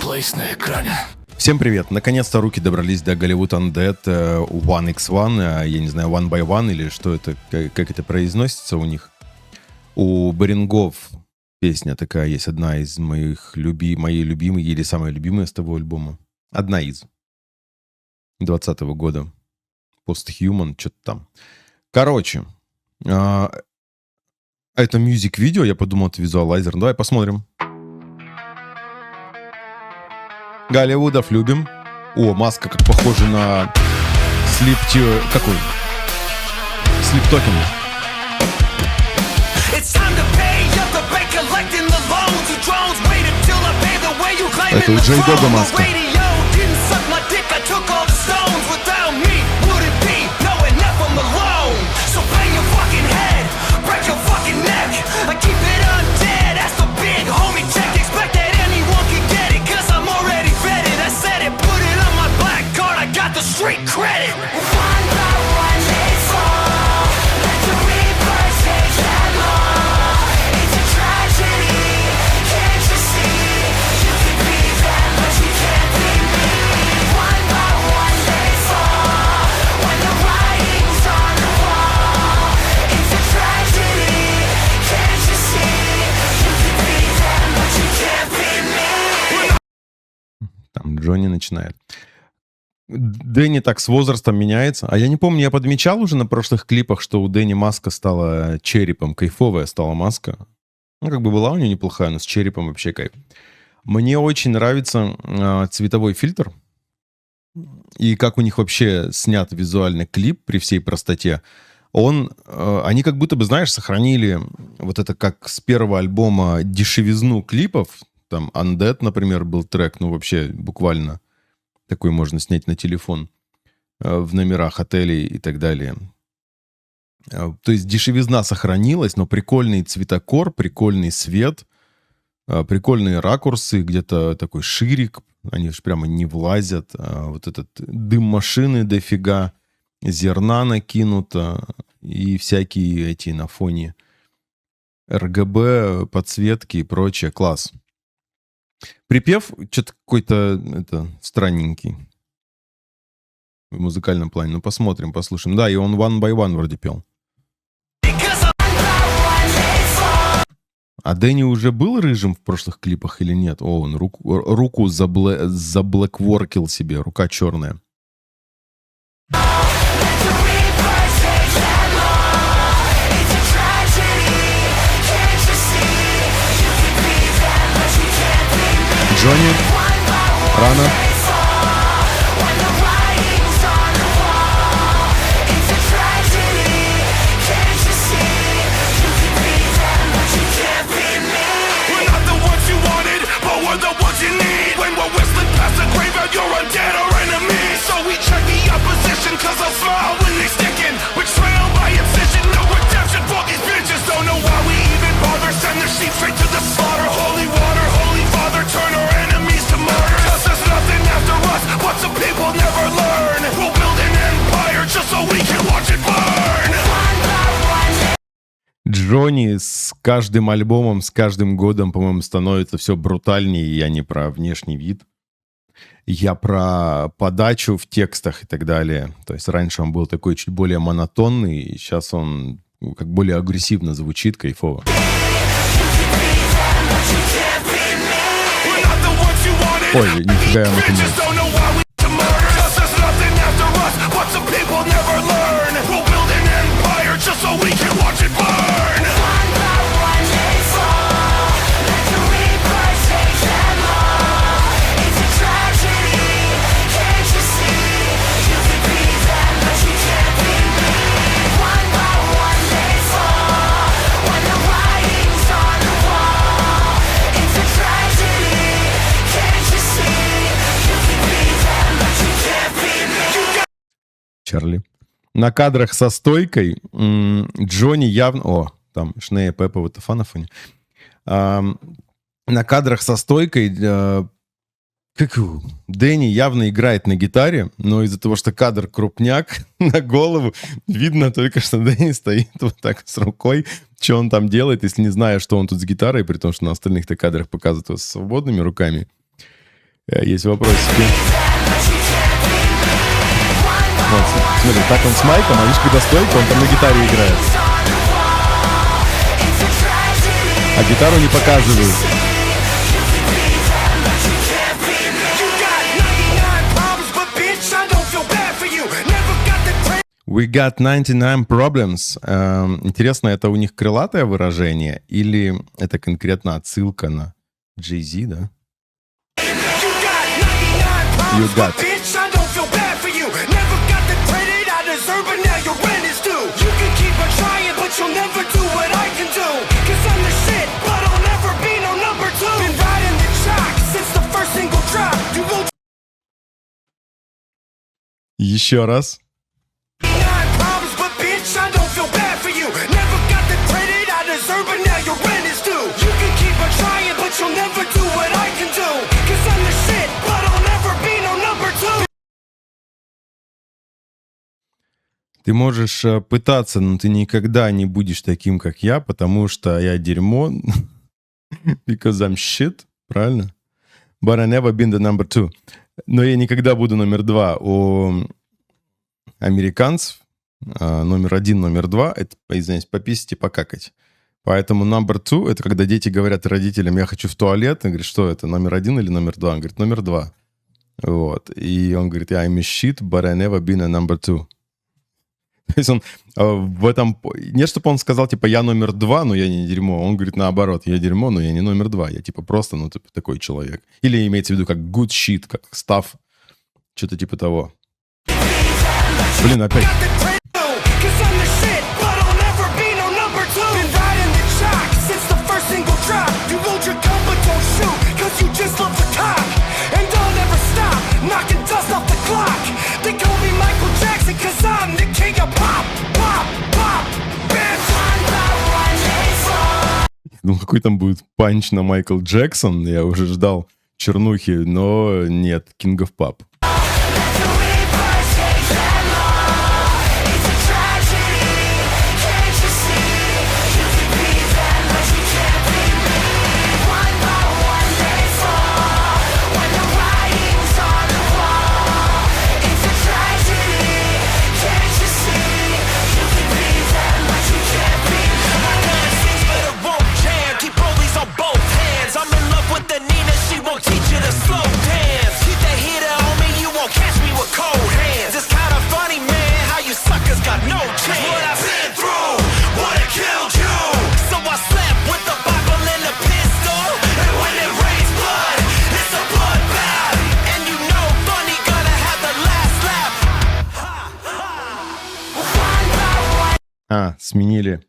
Place на экране. Всем привет! Наконец-то руки добрались до Hollywood Undead One x One, я не знаю, One by One или что это, как это произносится у них. У Берингов песня такая есть, одна из моей любимой или самая любимая с того альбома. Одна из 2020 года. Posthuman, что-то там. Короче, это мьюзик-видео, я подумал, это визуалайзер. Давай посмотрим. Голливудов любим. О, маска как похожа на какой? Слиптокен. Это у Джей Дога маска. Street credit. Там Джонни начинает. Дэнни так с возрастом меняется. А я не помню, я подмечал уже на прошлых клипах, что у Дэнни маска стала черепом. Кайфовая стала маска. Ну, как бы была у нее неплохая, но с черепом вообще кайф. Мне очень нравится цветовой фильтр. И как у них вообще снят визуальный клип при всей простоте. Они как будто бы, знаешь, сохранили вот это как с первого альбома дешевизну клипов. Там Undead, например, был трек, ну вообще буквально такой можно снять на телефон в номерах отелей и так далее. То есть дешевизна сохранилась, но прикольный цветокор, прикольный свет, прикольные ракурсы, где-то такой ширик, они же прямо не влазят. Вот этот дым машины дофига, зерна накинуто и всякие эти на фоне РГБ, подсветки и прочее. Класс. Припев что-то какой-то странненький в музыкальном плане. Ну, посмотрим, послушаем. Да, и он One by One вроде пел. А Дэнни уже был рыжим в прошлых клипах или нет? О, он руку заблэкворкил себе, рука черная. Джонни, рано. Джонни с каждым альбомом, с каждым годом, по-моему, становится все брутальнее. Я не про внешний вид. Я про подачу в текстах и так далее. То есть раньше он был такой чуть более монотонный, и сейчас он как более агрессивно звучит, кайфово. Ой, нифига я математик. Чарли. На кадрах со стойкой Джонни явно... О, там Шнея Пеппа вот на фоне. На кадрах со стойкой Дэнни явно играет на гитаре, но из-за того, что кадр крупняк на голову, видно только, что Дэнни стоит вот так с рукой. Что он там делает, если не зная, что он тут с гитарой, при том, что на остальных-то кадрах показывают его с свободными руками. Есть вопросики. Вот, смотри, так он с майком, а видишь, когда стойка, он там на гитаре играет. А гитару не показывают. We got 99 problems. Интересно, это у них крылатое выражение или это конкретно отсылка на Jay-Z, да? You got. Еще раз. Ты можешь пытаться, но ты никогда не будешь таким, как я, потому что я дерьмо. Because I'm shit, правильно? But I never been the number two. Но я никогда буду номер два. У американцев номер один, номер два — это, извиняюсь, пописать и покакать. Поэтому number two — это когда дети говорят родителям: я хочу в туалет. Он говорит: что это, номер один или номер два? Он говорит: номер два. Вот. И он говорит: I'm a shit, but I never been a number two. То есть он в этом... Не чтобы он сказал, типа, я номер два, но я не дерьмо. Он говорит наоборот: я дерьмо, но я не номер два. Я, типа, просто, ну, типа, такой человек. Или имеется в виду как good shit, как stuff. Что-то типа того. Блин, опять... Ну, какой там будет панч на Майкл Джексон? Я уже ждал чернухи, но нет, King of Pop. Сменили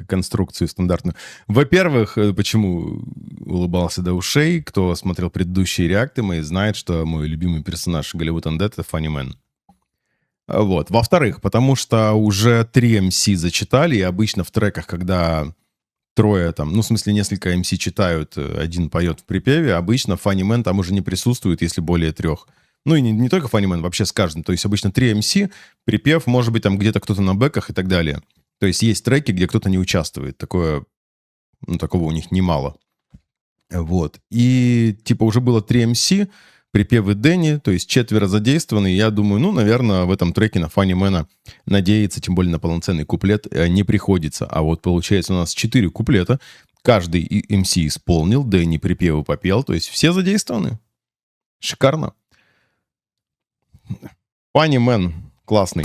конструкцию стандартную. Во-первых, почему улыбался до ушей? Кто смотрел предыдущие реакты мои, знает, что мой любимый персонаж Голливуд Undead — это Funny Man. Вот. Во-вторых, потому что уже 3 MC зачитали, и обычно в треках, когда трое там, ну, в смысле, несколько MC читают, один поет в припеве, обычно Funny Man там уже не присутствует, если более 3. Ну, и не только Funny Man, вообще с каждым. То есть обычно 3 MC, припев, может быть, там где-то кто-то на бэках и так далее. То есть есть треки, где кто-то не участвует. Такое, ну, такого у них немало. Вот. И, типа, уже было 3 MC, припевы Дэнни, то есть 4 задействованы. И я думаю, ну, наверное, в этом треке на Funny Man надеяться, тем более на полноценный куплет, не приходится. А вот получается у нас 4 куплета. Каждый MC исполнил, Дэнни припевы попел. То есть все задействованы. Шикарно. Funny Man классный.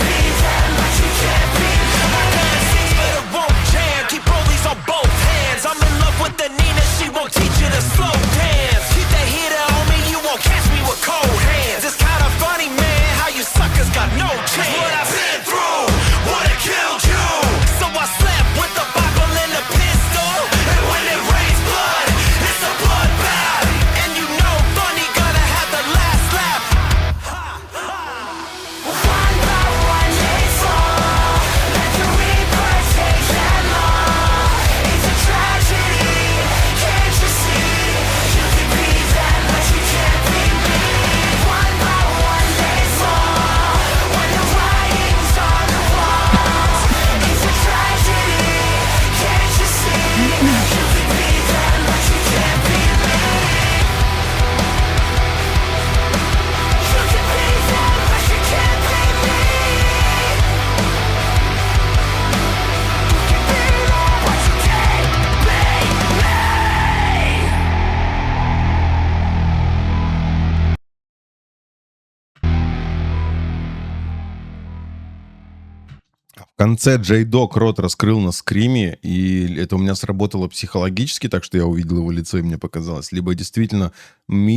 В конце J-Dog рот раскрыл на скриме, и это у меня сработало психологически, так что я увидел его лицо, и мне показалось. Либо действительно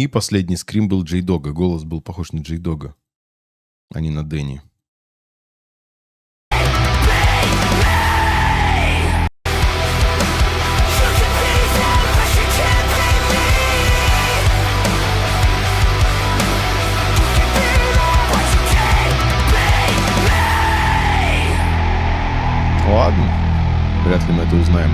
последний скрим был J-Dog, голос был похож на J-Dog, а не на Дэнни. Ладно, вряд ли мы это узнаем.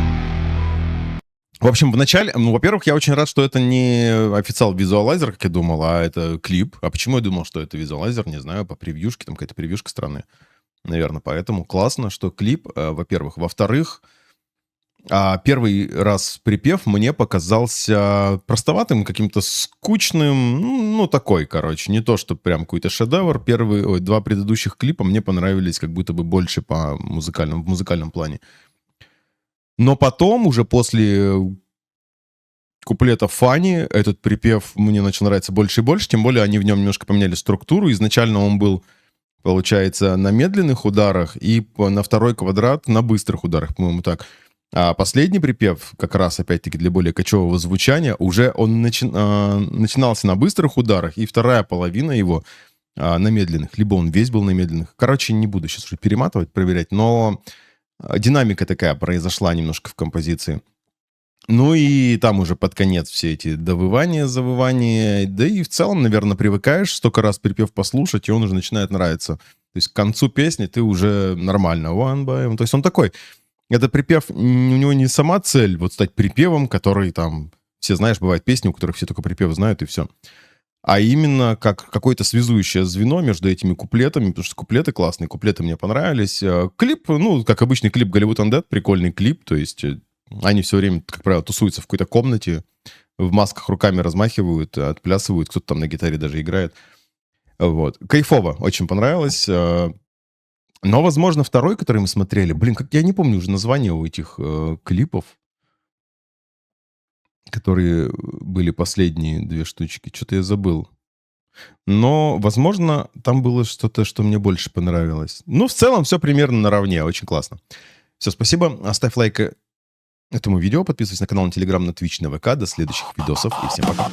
В общем, вначале, во-первых, я очень рад, что это не официал визуалайзер, как я думал, а это клип. А почему я думал, что это визуалайзер? Не знаю, по превьюшке, там какая-то превьюшка странная. Наверное, поэтому классно, что клип, во-первых. Во-вторых, первый раз припев мне показался простоватым, каким-то скучным, ну, такой, короче. Не то, что прям какой-то шедевр. Два предыдущих клипа мне понравились как будто бы больше в музыкальном плане. Но потом, уже после куплета Фанни, этот припев мне начал нравиться больше и больше. Тем более они в нем немножко поменяли структуру. Изначально он был, получается, на медленных ударах, и на второй квадрат на быстрых ударах, по-моему, так. А последний припев, как раз, опять-таки, для более кочевого звучания, уже он начинался на быстрых ударах, и вторая половина его на медленных. Либо он весь был на медленных. Короче, не буду сейчас уже перематывать, проверять, но динамика такая произошла немножко в композиции. Ну и там уже под конец все эти довывания, завывания. Да и в целом, наверное, привыкаешь столько раз припев послушать, и он уже начинает нравиться. То есть к концу песни ты уже нормально. One by one. То есть он такой... Это припев, у него не сама цель вот стать припевом, который там... Все, знаешь, бывают песни, у которых все только припевы знают, и все. А именно как какое-то связующее звено между этими куплетами, потому что куплеты классные, куплеты мне понравились. Клип, ну, как обычный клип Голливуд Undead, прикольный клип, то есть они все время, как правило, тусуются в какой-то комнате, в масках руками размахивают, отплясывают, кто-то там на гитаре даже играет. Вот. Кайфово, очень понравилось. Но, возможно, второй, который мы смотрели, как я не помню уже название у этих клипов, которые были последние две штучки. Что-то я забыл. Но, возможно, там было что-то, что мне больше понравилось. Ну, в целом, все примерно наравне. Очень классно. Все, спасибо. Оставь лайк этому видео, подписывайся на канал, на Телеграм, на Twitch, на ВК. До следующих видосов и всем пока.